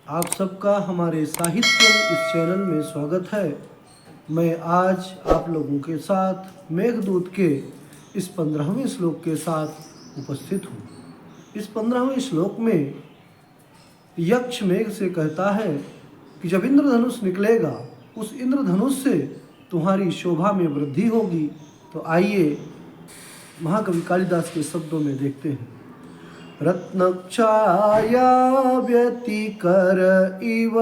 आप सबका हमारे साहित्य इस चैनल में स्वागत है। मैं आज आप लोगों के साथ मेघदूत के इस 15वें श्लोक के साथ उपस्थित हूँ। इस 15वें श्लोक में यक्ष मेघ से कहता है कि जब इंद्रधनुष निकलेगा उस इंद्रधनुष से तुम्हारी शोभा में वृद्धि होगी। तो आइए महाकवि कालिदास के शब्दों में देखते हैं। रत्नच्छाया व्यतिकर इव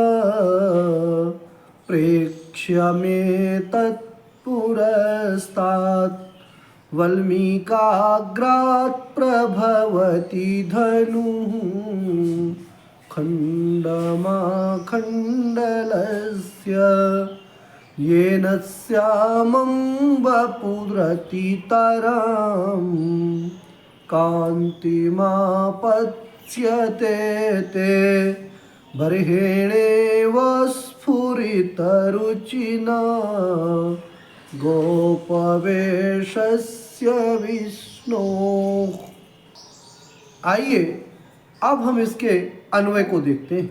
प्रेक्ष्यमेतत् पुरस्तात् वल्मीकाग्रात् प्रभवति धनुः खण्डमाखण्डलस्य येन श्यामं वपुरतितराम् कान्तिमापत्स्यते ते बर्हिणेव स्फुरितरुचिना गोपवेशस्य विष्णोः। आइए अब हम इसके अन्वय को देखते हैं।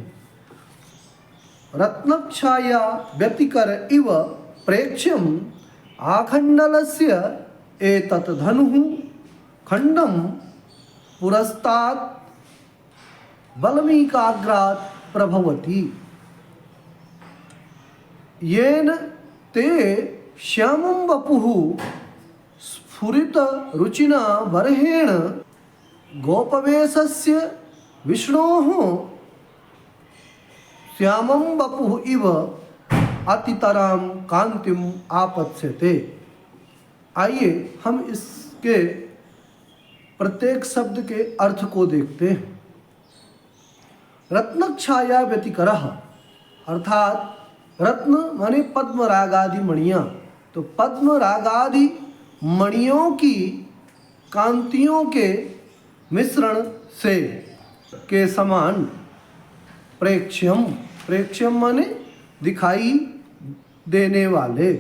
रत्नच्छाया व्यतिकर इव प्रेक्ष्यम आखण्डलस्य एतत् धनुः खंडम पुरस्तात् वल्मीकाग्रात् प्रभवति येन ते श्यामं वपुः स्फुरित रुचिना बर्हेण गोपवेशस्य विष्णोः श्यामं वपुः इव अतितरां कांतिम आपत्स्यते। आइए हम इसके प्रत्येक शब्द के अर्थ को देखते हैं। रत्नच्छाया व्यतिकरः अर्थात रत्न माने पद्म रागादि मणियाँ, तो पद्म रागादि मणियों की कांतियों के मिश्रण से के समान प्रेक्ष्यम, प्रेक्ष्यम माने दिखाई देने वाले,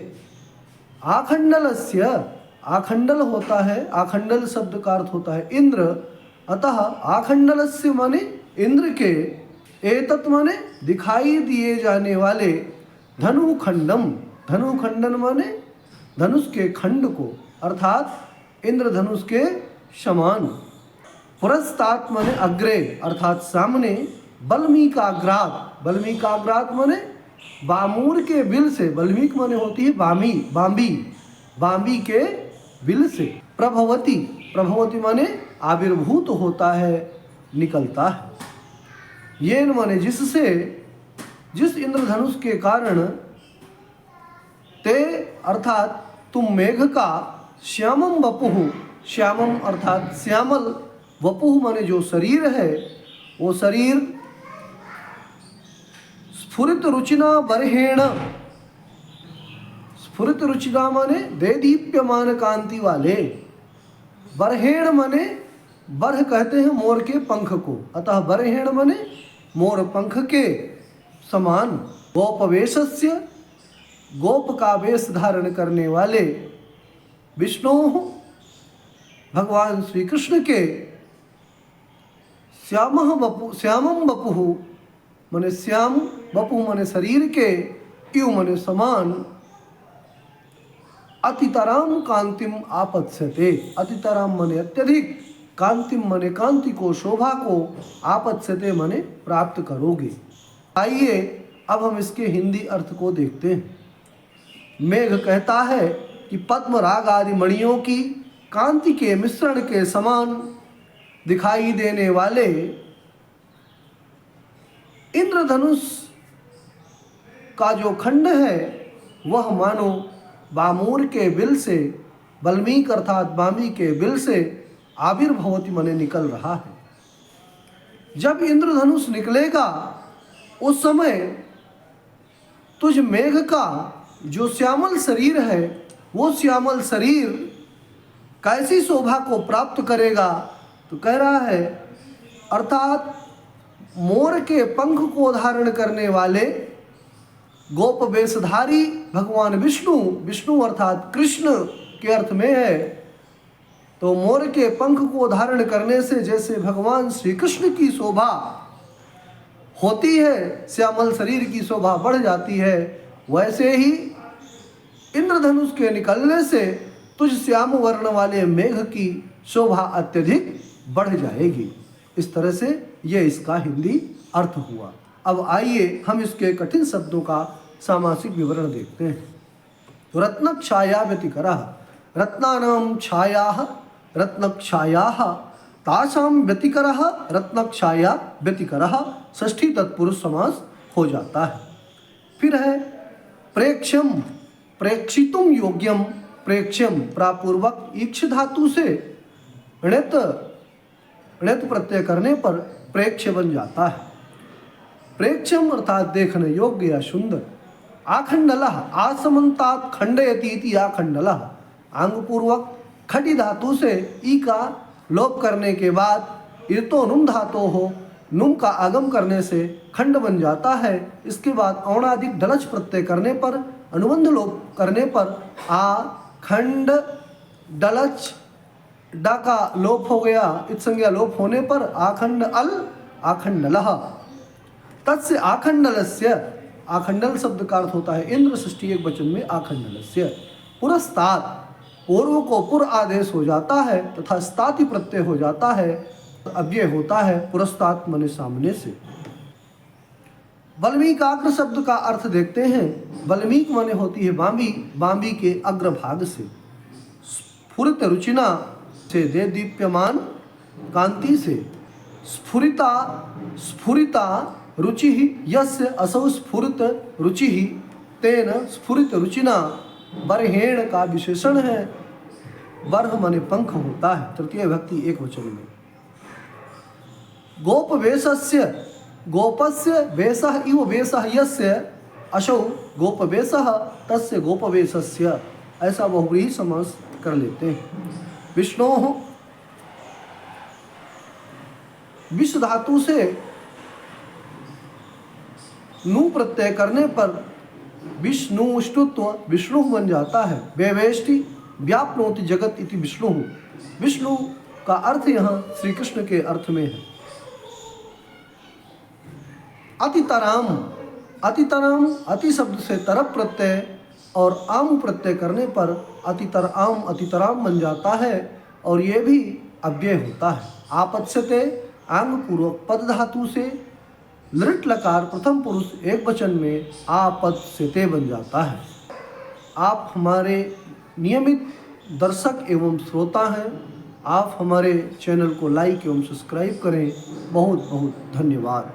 आखंडलस्य, आखंडल होता है, आखंडल शब्द का अर्थ होता है इंद्र, अतः आखंडलस्य माने इंद्र के, एतत् माने दिखाई दिए जाने वाले, धनुखंडम, धनुखंडन माने धनुष के खंड को, अर्थात इंद्रधनुष के समान, पुरस्तात् माने अग्रे अर्थात सामने, वल्मीकाग्रात्, वल्मीकाग्रात् माने बामूर के बिल से, वल्मीक माने होती है बामी, बाम्बी, बाम्बी के बिल से, प्रभवती, प्रभवती माने आविर्भूत होता है, निकलता है, ये माने जिससे, जिस इंद्रधनुष के कारण ते अर्थात तुम मेघ का श्यामम वपुः, श्यामम अर्थात श्यामल, वपुः माने जो शरीर है वो शरीर स्फुरित रुचिना बर्हेण, स्फुरित रुचिना माने देदीप्यमान कांति वाले, बर्हेण माने बर्ह कहते हैं मोर के पंख को, अतः बर्हेण माने मोर पंख के समान, गोपवेशस्य गोप का वेश धारण करने वाले, विष्णु भगवान श्री कृष्ण के, श्यामः वपु, श्यामं वपुः माने श्याम, वपुः माने शरीर के, इव माने समान, अतितराम कांतिम आपत्स्यते, अतितराम माने अत्यधिक, कांतिम माने कांति को, शोभा को, आपत्स्यते माने प्राप्त करोगे। आइए अब हम इसके हिंदी अर्थ को देखते हैं। मेघ कहता है कि पद्म राग आदि मणियों की कांति के मिश्रण के समान दिखाई देने वाले इंद्रधनुष का जो खंड है वह मानो बामूर के बिल से, वल्मीक अर्थात बामी के बिल से आविर्भवति माने निकल रहा है। जब इंद्रधनुष निकलेगा उस समय तुझ मेघ का जो श्यामल शरीर है वो श्यामल शरीर कैसी शोभा को प्राप्त करेगा, तो कह रहा है अर्थात मोर के पंख को धारण करने वाले गोप वेशधारी भगवान विष्णु, विष्णु अर्थात कृष्ण के अर्थ में है, तो मोर के पंख को धारण करने से जैसे भगवान श्री कृष्ण की शोभा होती है, श्यामल शरीर की शोभा बढ़ जाती है, वैसे ही इंद्रधनुष के निकलने से तुझ श्याम वर्ण वाले मेघ की शोभा अत्यधिक बढ़ जाएगी। इस तरह से ये इसका हिंदी अर्थ हुआ। अब आइए हम इसके कठिन शब्दों का सामासिक विवरण देखते हैं। तो रत्नक्षाया व्यतिकरः, रत्नानां छायाः रत्नक्षायाः, तासां व्यतिकरः रत्नक्षाया व्यतिकरः, षष्ठी तत्पुरुष समास हो जाता है। फिर है प्रेक्ष्यम, प्रेक्षितुम योग्यम, प्रेक्ष्यम प्रापूर्वक ईक्ष धातु से णित प्रत्यय करने पर प्रेक्ष्य बन जाता है। प्रेक्ष्यम अर्थात देखने योग्य या सुंदर। आखंडलः, आसमंतात खंडयति इति आखंडलः, आंग पूर्वक खटी धातु से ई का लोप करने के बाद इतो नुम धातो हो, नुम का आगम करने से खंड बन जाता है। इसके बाद औणाधिक डलच प्रत्यय करने पर, अनुबंध लोप करने पर आ खंड डलच डा का लोप हो गया, इत संज्ञा लोप होने पर आखंड अल आखंडलः। तत्से आखंडलस्य, आखंडल शब्द का अर्थ होता है इंद्र, षष्ठी एक वचन में आखंडलस्य। पुरस्तात्, पूर्व को पुर आदेश हो जाता है तथा स्ताति प्रत्यय हो जाता है, अव्यय होता है पुरस्तात् माने सामने से। बल्मीकाग्र शब्द का अर्थ देखते हैं। बल्मीक माने होती है बांबी, बांबी के अग्रभाग से। स्फुरित रुचिना से दे दीप्यमान कांति से। स्फुरिता, स्फुरिता रुचि ही यस्य असौ स्फुरित रुचि ही तेन स्फुरित रुचिना, बरहेण का विशेषण है। बरह माने पंख होता है, तृतीय भक्ति एक वचन में। गोप वेशस्य, गोपस्य वेशः इव वेशः यस्य अशौ गोप वेशः तस्य गोप वेशस्य, ऐसा बहुव्रीहि समास कर लेते हैं। विष्णोः, विष धातु से नु प्रत्यय करने पर विष्णु ष्टुत्व विष्णु बन जाता है। वेवेष्टि व्याप्नोति जगत इति विष्णु, विष्णु का अर्थ यहाँ श्री कृष्ण के अर्थ में है। अतितराम, अतितराम अति शब्द से तरप प्रत्यय और आम प्रत्यय करने पर अतितर आम अतितराम बन जाता है और ये भी अव्यय होता है। आपत्स्यते आंग पूर्वक पद धातु से लृट लकार प्रथम पुरुष एक वचन में आपत्स्यते बन जाता है। आप हमारे नियमित दर्शक एवं श्रोता हैं। आप हमारे चैनल को लाइक एवं सब्सक्राइब करें। बहुत बहुत धन्यवाद।